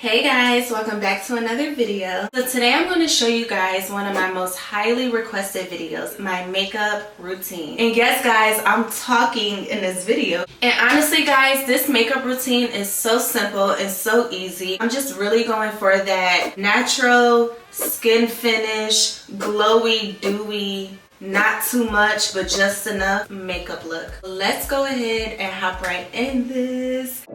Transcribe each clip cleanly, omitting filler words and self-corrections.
Hey guys, welcome back to another video. So today I'm going to show you guys one of my most highly requested videos, my makeup routine. And yes guys, I'm talking in this video. And honestly guys, this makeup routine is so simple and so easy. I'm just really going for that natural skin finish, glowy, dewy, not too much but just enough makeup look. Let's go ahead and hop right in this.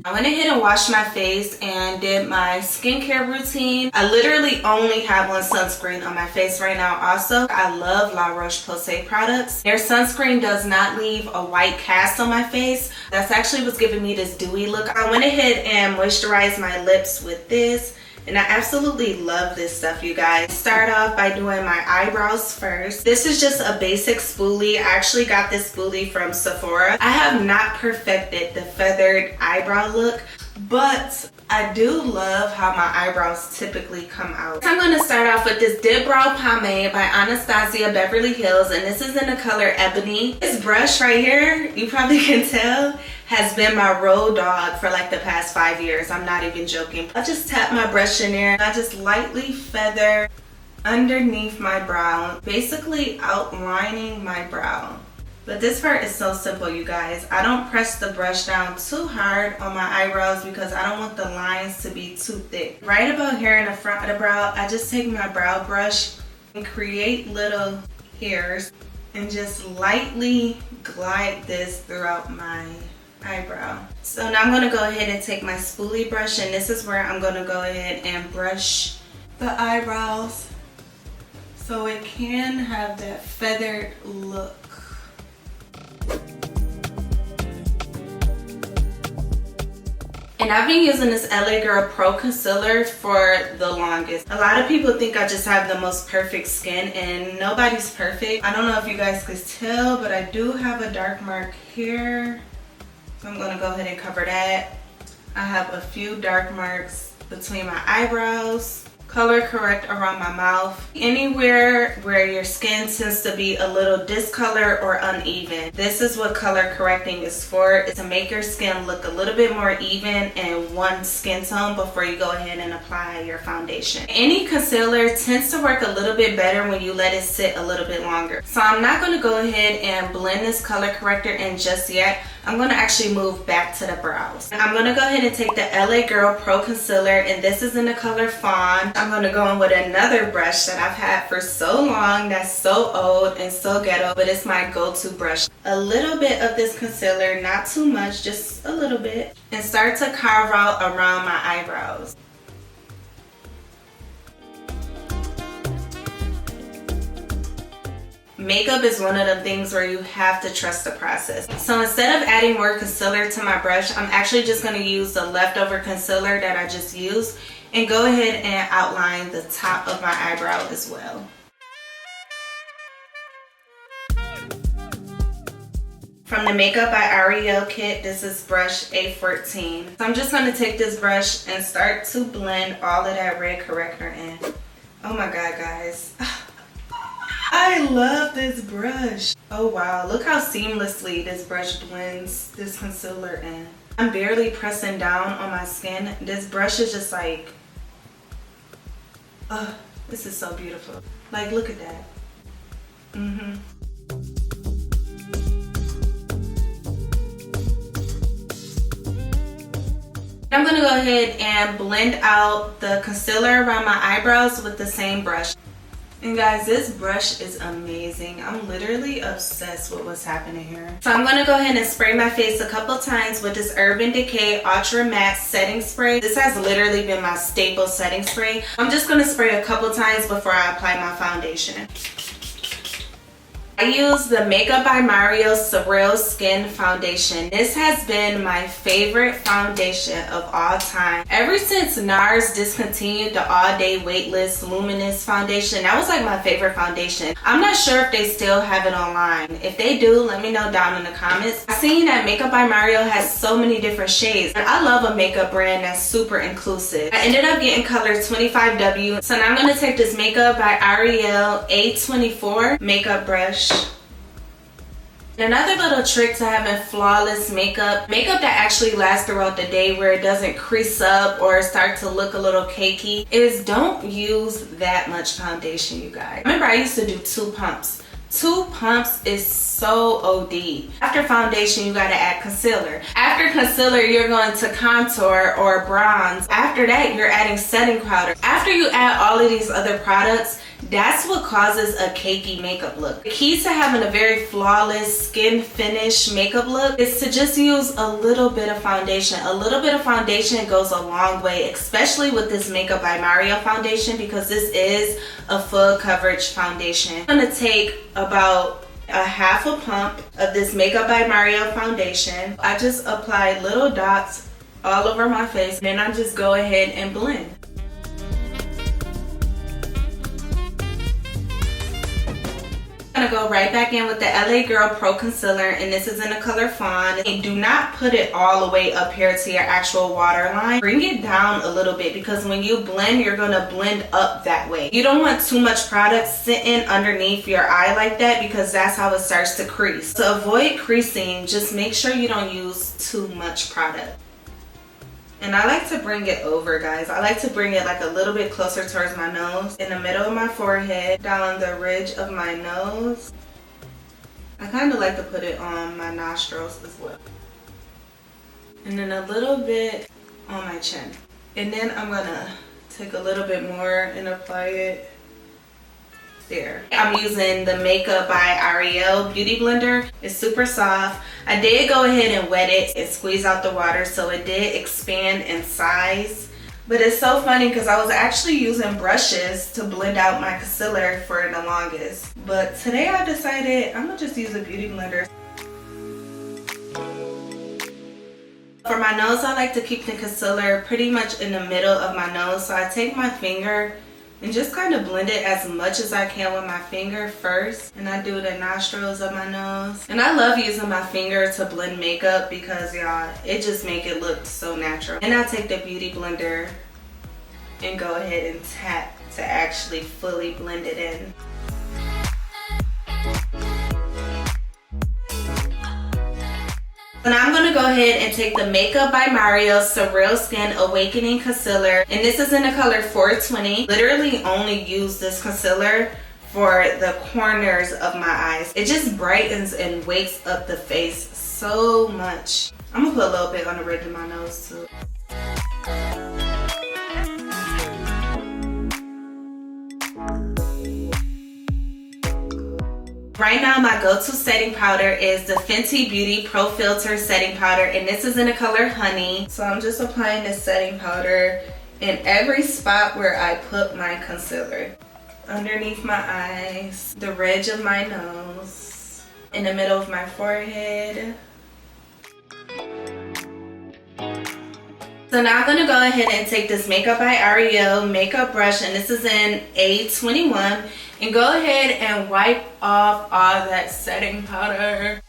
I went ahead and washed my face and did my skincare routine. I literally only have one sunscreen on my face right now. Also, I love La Roche-Posay products. Their sunscreen does not leave a white cast on my face. That's actually what's giving me this dewy look. I went ahead and moisturized my lips with this. And I absolutely love this stuff, you guys. Start off by doing my eyebrows first. This is just a basic spoolie. I actually got this spoolie from Sephora. I have not perfected the feathered eyebrow look, but I do love how my eyebrows typically come out. So I'm going to start off with this DipBrow Pomade by Anastasia Beverly Hills, and this is in the color Ebony. This brush right here, you probably can tell, has been my road dog for like the past 5 years. I'm not even joking. I just tap my brush in there and I just lightly feather underneath my brow, basically outlining my brow. But this part is so simple, you guys. I don't press the brush down too hard on my eyebrows because I don't want the lines to be too thick. Right about here in the front of the brow, I just take my brow brush and create little hairs and just lightly glide this throughout my eyebrow. So now I'm going to go ahead and take my spoolie brush, and this is where I'm going to go ahead and brush the eyebrows so it can have that feathered look. And I've been using this LA Girl Pro Concealer for the longest. A lot of people think I just have the most perfect skin, and nobody's perfect. I don't know if you guys could tell, but I do have a dark mark here. So I'm going to go ahead and cover that. I have a few dark marks between my eyebrows. Color correct around my mouth. Anywhere where your skin tends to be a little discolored or uneven. This is what color correcting is for. It's to make your skin look a little bit more even in one skin tone before you go ahead and apply your foundation. Any concealer tends to work a little bit better when you let it sit a little bit longer. So I'm not going to go ahead and blend this color corrector in just yet. I'm going to actually move back to the brows. I'm going to go ahead and take the LA Girl Pro Concealer, and this is in the color Fawn. I'm going to go in with another brush that I've had for so long, that's so old and so ghetto, but it's my go-to brush. A little bit of this concealer, not too much, just a little bit, and start to carve out around my eyebrows. Makeup is one of the things where you have to trust the process. So instead of adding more concealer to my brush, I'm actually just going to use the leftover concealer that I just used and go ahead and outline the top of my eyebrow as well. From the Makeup by Ariel kit, this is brush A14. So I'm just going to take this brush and start to blend all of that red corrector in. Oh my god guys. I love this brush. Oh wow, look how seamlessly this brush blends this concealer in. I'm barely pressing down on my skin. This brush is just like, oh, this is so beautiful. Like, look at that. I'm gonna go ahead and blend out the concealer around my eyebrows with the same brush. And guys, this brush is amazing. I'm literally obsessed with what's happening here. So I'm going to go ahead and spray my face a couple times with this Decay Ultra Matte Setting Spray. This has literally been my staple setting spray. I'm just going to spray a couple times before I apply my foundation. I use the Makeup by Mario Surreal Skin Foundation. This has been my favorite foundation of all time. Ever since NARS discontinued the All Day Weightless Luminous Foundation, that was like my favorite foundation. I'm not sure if they still have it online. If they do, let me know down in the comments. I've seen that Makeup by Mario has so many different shades. And I love a makeup brand that's super inclusive. I ended up getting color 25W. So now I'm going to take this Makeup by Ariel A24 makeup brush. Another little trick to having flawless makeup that actually lasts throughout the day, where it doesn't crease up or start to look a little cakey, is don't use that much foundation, you guys. Remember, I used to do 2 pumps. 2 pumps is so OD. After foundation, you gotta add concealer. After concealer, you're going to contour or bronze. After that, you're adding setting powder. After you add all of these other products, that's what causes a cakey makeup look. The key to having a very flawless skin finish makeup look is to just use a little bit of foundation. A little bit of foundation goes a long way, especially with this Makeup by Mario foundation, because this is a full coverage foundation. I'm gonna take about a half a pump of this Makeup by Mario foundation. I just apply little dots all over my face, and then I just go ahead and blend. I'm gonna go right back in with the LA Girl Pro Concealer, and this is in the color Fawn. And do not put it all the way up here to your actual waterline. Bring it down a little bit, because when you blend, you're gonna blend up that way. You don't want too much product sitting underneath your eye like that, because that's how it starts to crease. To avoid creasing, just make sure you don't use too much product. And I like to bring it over, guys. I like to bring it like a little bit closer towards my nose, in the middle of my forehead, down the ridge of my nose. I kind of like to put it on my nostrils as well. And then a little bit on my chin. And then I'm gonna take a little bit more and apply it there. I'm using the Makeup by Ariel Beauty Blender. It's super soft. I did go ahead and wet it and squeeze out the water, so it did expand in size. But it's so funny because I was actually using brushes to blend out my concealer for the longest. But today I decided I'm gonna just use a beauty blender. For my nose, I like to keep the concealer pretty much in the middle of my nose. So I take my finger and just kind of blend it as much as I can with my finger first. And I do the nostrils of my nose. And I love using my finger to blend makeup because, y'all, it just make it look so natural. And I take the beauty blender and go ahead and tap to actually fully blend it in. So now I'm going to go ahead and take the Makeup by Mario Surreal Skin Awakening Concealer. And this is in the color 420. Literally only use this concealer for the corners of my eyes. It just brightens and wakes up the face so much. I'm going to put a little bit on the ridge of my nose too. Right now, my go-to setting powder is the Fenty Beauty Pro Filt'r setting powder, and this is in the color Honey. So I'm just applying this setting powder in every spot where I put my concealer. Underneath my eyes, the ridge of my nose, in the middle of my forehead. So now I'm going to go ahead and take this Makeup by Ariel makeup brush, and this is in A21, and go ahead and wipe off all that setting powder.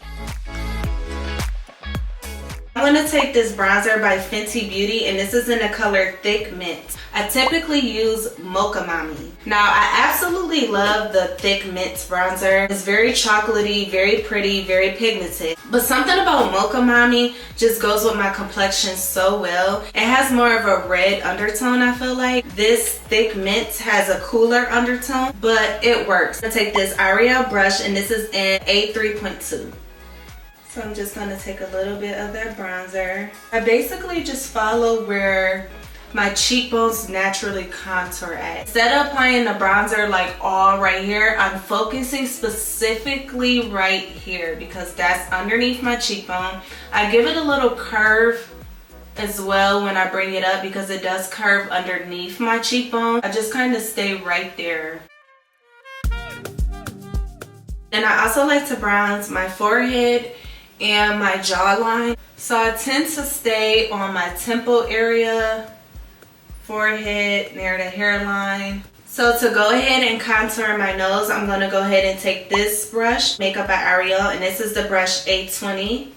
I'm going to take this bronzer by Fenty Beauty, and this is in the color Thick Mint. I typically use Mocha Mami. Now, I absolutely love the Thick Mint bronzer. It's very chocolatey, very pretty, very pigmented. But something about Mocha Mami just goes with my complexion so well. It has more of a red undertone, I feel like. This Thick Mint has a cooler undertone, but it works. I take this Ariel brush, and this is in A3.2. So I'm just going to take a little bit of that bronzer. I basically just follow where my cheekbones naturally contour at. Instead of applying the bronzer like all right here, I'm focusing specifically right here because that's underneath my cheekbone. I give it a little curve as well when I bring it up because it does curve underneath my cheekbone. I just kind of stay right there. And I also like to bronze my forehead and my jawline. So I tend to stay on my temple area, forehead, near the hairline. So to go ahead and contour my nose, I'm going to go ahead and take this brush, Makeup by Ariel, and this is the brush A20.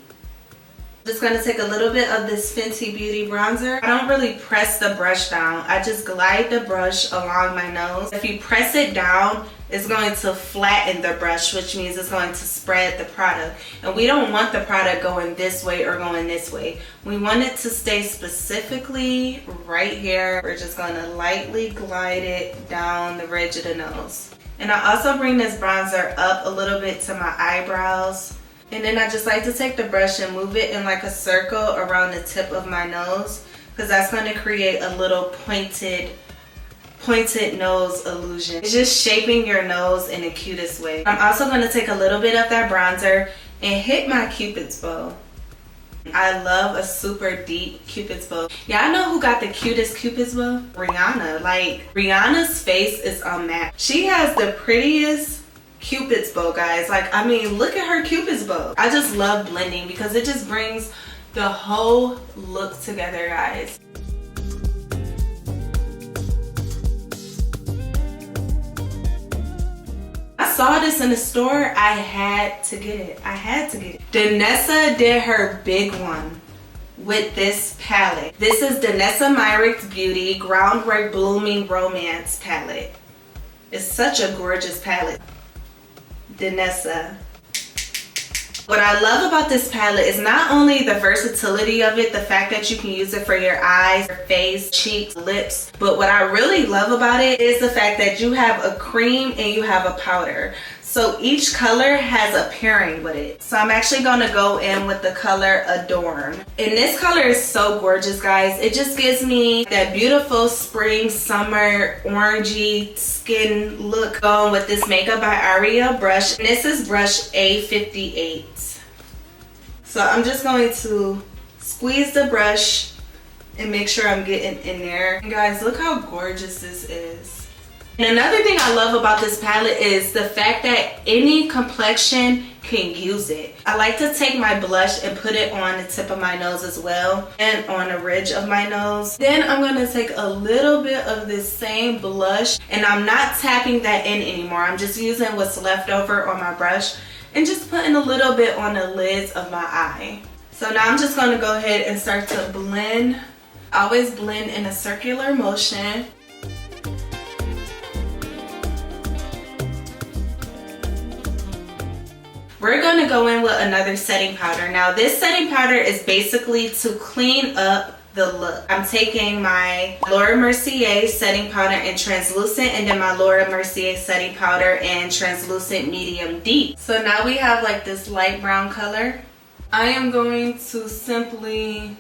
Just going to take a little bit of this Fenty Beauty bronzer. I don't really press the brush down. I just glide the brush along my nose. If you press it down, it's going to flatten the brush, which means it's going to spread the product. And we don't want the product going this way or going this way. We want it to stay specifically right here. We're just going to lightly glide it down the ridge of the nose. And I also bring this bronzer up a little bit to my eyebrows. And then I just like to take the brush and move it in like a circle around the tip of my nose, because that's going to create a little pointed nose illusion. It's just shaping your nose in the cutest way. I'm also going to take a little bit of that bronzer and hit my Cupid's bow. I love a super deep Cupid's bow. Y'all know who got the cutest Cupid's bow? Rihanna. Like, Rihanna's face is unmatched. She has the prettiest Cupid's bow, guys. Like, I mean, look at her Cupid's bow. I just love blending because it just brings the whole look together, guys. I saw this in the store. I had to get it. I had to get it. Danessa did her big one with this palette. This is Danessa Myricks Beauty Groundwork Blooming Romance palette. It's such a gorgeous palette. Danessa. What I love about this palette is not only the versatility of it, the fact that you can use it for your eyes, your face, cheeks, lips, but what I really love about it is the fact that you have a cream and you have a powder. So each color has a pairing with it. So I'm actually going to go in with the color Adorn. And this color is so gorgeous, guys. It just gives me that beautiful spring, summer, orangey skin look. Going with this Makeup by Ariel brush. And this is brush A58. So I'm just going to squeeze the brush and make sure I'm getting in there. And guys, look how gorgeous this is. And another thing I love about this palette is the fact that any complexion can use it. I like to take my blush and put it on the tip of my nose as well and on the ridge of my nose. Then I'm going to take a little bit of this same blush and I'm not tapping that in anymore. I'm just using what's left over on my brush and just putting a little bit on the lids of my eye. So now I'm just going to go ahead and start to blend. I always blend in a circular motion. We're going to go in with another setting powder. Now this setting powder is basically to clean up the look. I'm taking my Laura Mercier setting powder in translucent and then my Laura Mercier setting powder in translucent medium deep. So now we have like this light brown color. I am going to simply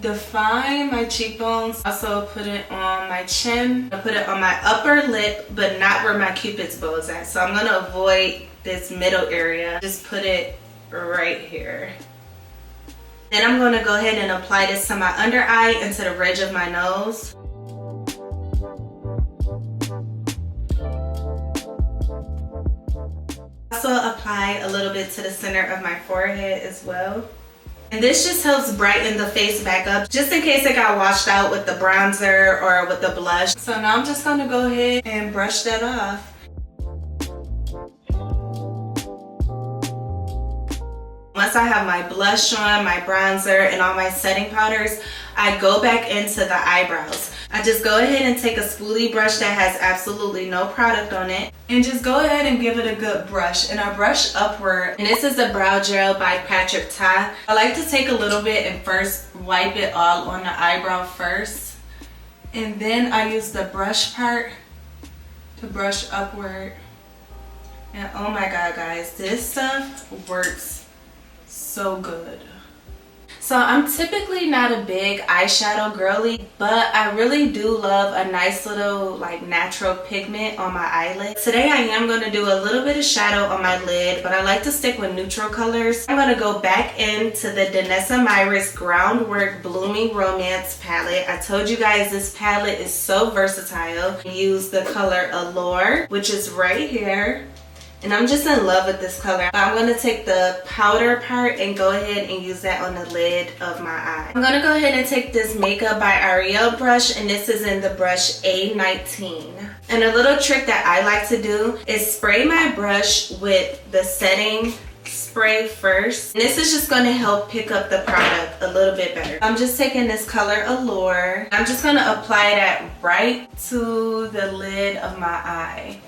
define my cheekbones. Also put it on my chin. I put it on my upper lip, but not where my Cupid's bow is at. So I'm going to avoid this middle area. Just put it right here. Then I'm going to go ahead and apply this to my under eye and to the ridge of my nose. Also apply a little bit to the center of my forehead as well. And this just helps brighten the face back up, just in case it got washed out with the bronzer or with the blush. So now I'm just going to go ahead and brush that off. Once I have my blush on, my bronzer, and all my setting powders, I go back into the eyebrows. I just go ahead and take a spoolie brush that has absolutely no product on it and just go ahead and give it a good brush. And I brush upward. And this is the Brow Gel by Patrick Ta. I like to take a little bit and first wipe it all on the eyebrow first. And then I use the brush part to brush upward. And oh my god, guys, this stuff works so good. So I'm typically not a big eyeshadow girly, but I really do love a nice little like natural pigment on my eyelid. Today I am going to do a little bit of shadow on my lid, but I like to stick with neutral colors. I'm going to go back into the Danessa Myricks Groundwork Blooming Romance palette. I told you guys this palette is so versatile. Use the color Allure, which is right here. And I'm just in love with this color. I'm going to take the powder part and go ahead and use that on the lid of my eye. I'm going to go ahead and take this Makeup by Ariel brush, and this is in the brush A19. And a little trick that I like to do is spray my brush with the setting spray first. And this is just going to help pick up the product a little bit better. I'm just taking this color Allure. I'm just going to apply that right to the lid of my eye.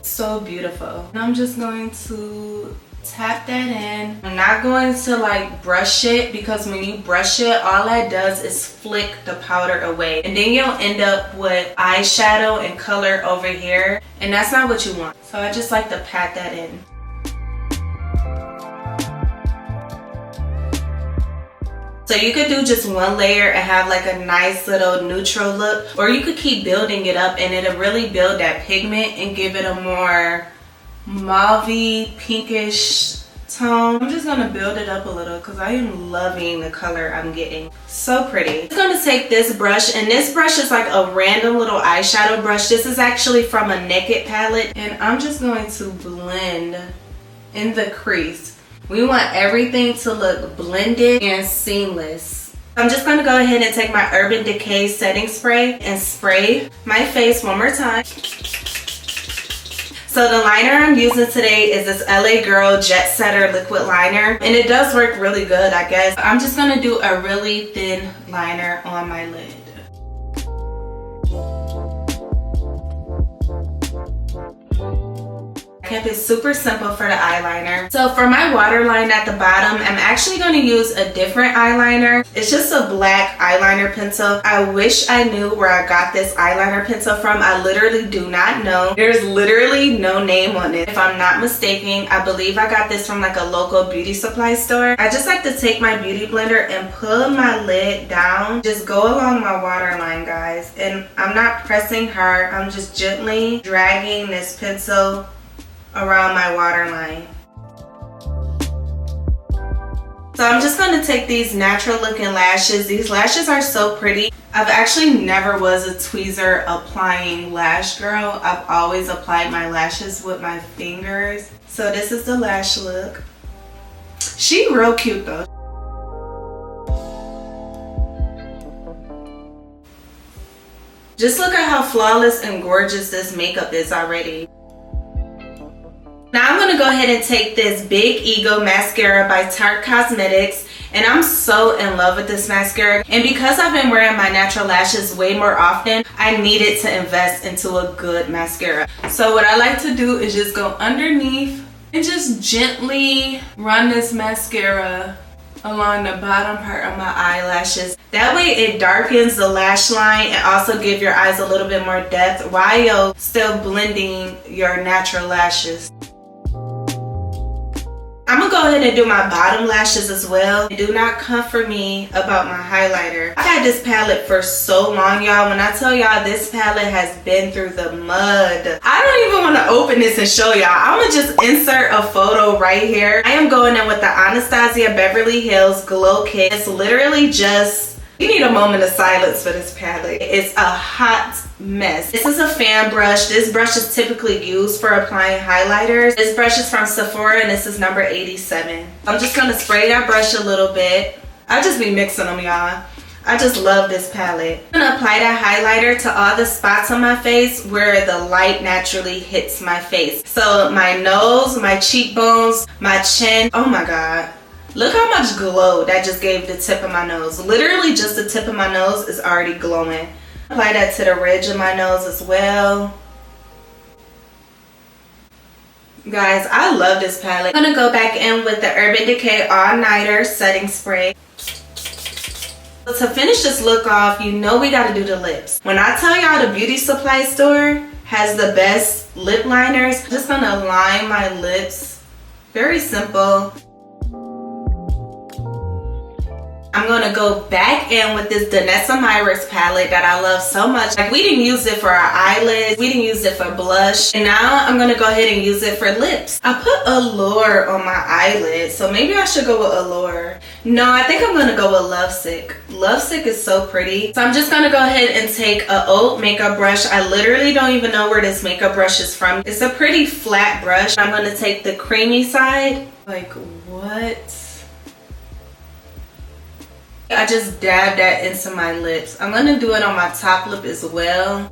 So beautiful. And I'm just going to tap that in. I'm not going to like brush it, because when you brush it, all that does is flick the powder away, and then you'll end up with eyeshadow and color over here, and that's not what you want. So I just like to pat that in. So you could do just one layer and have like a nice little neutral look, or you could keep building it up and it'll really build that pigment and give it a more mauvey, pinkish tone. I'm just gonna build it up a little because I am loving the color I'm getting. So pretty. I'm gonna take this brush, and this brush is like a random little eyeshadow brush. This is actually from a Naked palette, and I'm just going to blend in the crease. We want everything to look blended and seamless. I'm just going to go ahead and take my Urban Decay setting spray and spray my face one more time. So the liner I'm using today is this LA Girl Jet Setter liquid liner, and it does work really good, I guess. I'm just going to do a really thin liner on my lid. I kept it super simple for the eyeliner. So for my waterline at the bottom, I'm actually going to use a different eyeliner. It's just a black eyeliner pencil. I wish I knew where I got this eyeliner pencil from. I literally do not know. There's literally no name on it. If I'm not mistaken, I believe I got this from like a local beauty supply store. I just like to take my beauty blender and pull my lid down. Just go along my waterline, guys. And I'm not pressing hard. I'm just gently dragging this pencil around my waterline. So I'm just going to take these natural looking lashes. These lashes are so pretty. I've actually never was a tweezer applying lash girl. I've always applied my lashes with my fingers. So this is the lash look. She real cute though. Just look at how flawless and gorgeous this makeup is already. Now I'm going to go ahead and take this Big Ego mascara by Tarte Cosmetics, and I'm so in love with this mascara. And because I've been wearing my natural lashes way more often, I needed to invest into a good mascara. So what I like to do is just go underneath and just gently run this mascara along the bottom part of my eyelashes. That way it darkens the lash line and also give your eyes a little bit more depth while you're still blending your natural lashes. I'm gonna go ahead and do my bottom lashes as well. Do not come for me about my highlighter. I've had this palette for so long, y'all. When I tell y'all this palette has been through the mud, I don't even want to open this and show y'all. I'm gonna just insert a photo right here. I am going in with the Anastasia Beverly Hills Glow Kit. It's literally just, you need a moment of silence for this palette. It's a hot mess. This is a fan brush. This brush is typically used for applying highlighters. This brush is from Sephora and this is number 87. I'm just going to spray that brush a little bit. I'll just be mixing them, y'all. I just love this palette. I'm going to apply that highlighter to all the spots on my face where the light naturally hits my face. So my nose, my cheekbones, my chin. Oh my God. Look how much glow that just gave the tip of my nose. Literally just the tip of my nose is already glowing. Apply that to the ridge of my nose as well. Guys, I love this palette. I'm gonna go back in with the Urban Decay All Nighter Setting Spray. To finish this look off, you know we gotta do the lips. When I tell y'all the beauty supply store has the best lip liners, I'm just gonna line my lips. Very simple. I'm gonna go back in with this Danessa Myricks palette that I love so much. Like, we didn't use it for our eyelids, we didn't use it for blush, and now I'm gonna go ahead and use it for lips. I put Allure on my eyelid, so maybe I should go with Allure. No, I think I'm gonna go with Lovesick. Lovesick is so pretty. So I'm just gonna go ahead and take a oat makeup brush. I literally don't even know where this makeup brush is from. It's a pretty flat brush. I'm gonna take the creamy side. Like, what? I just dabbed that into my lips. I'm gonna do it on my top lip as well.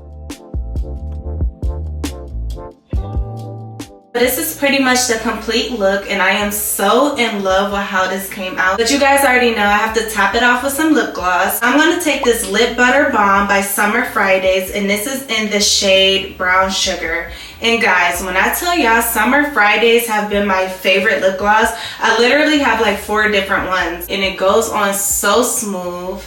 This is pretty much the complete look, and I am so in love with how this came out. But you guys already know I have to top it off with some lip gloss. I'm going to take this Lip Butter Balm by Summer Fridays, and this is in the shade Brown Sugar. And guys, when I tell y'all Summer Fridays have been my favorite lip gloss, I literally have like 4 different ones, and it goes on so smooth.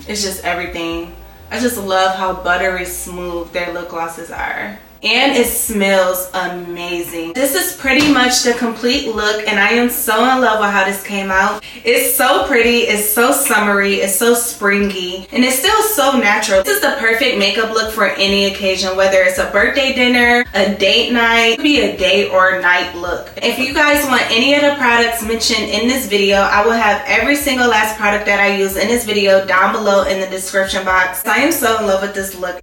It's just everything. I just love how buttery smooth their lip glosses are. And it smells amazing. This is pretty much the complete look, and I am so in love with how this came out. It's so pretty, it's so summery, it's so springy, and it's still so natural. This is the perfect makeup look for any occasion, whether it's a birthday dinner, a date night, it could be a day or night look. If you guys want any of the products mentioned in this video, I will have every single last product that I use in this video down below in the description box. I am so in love with this look.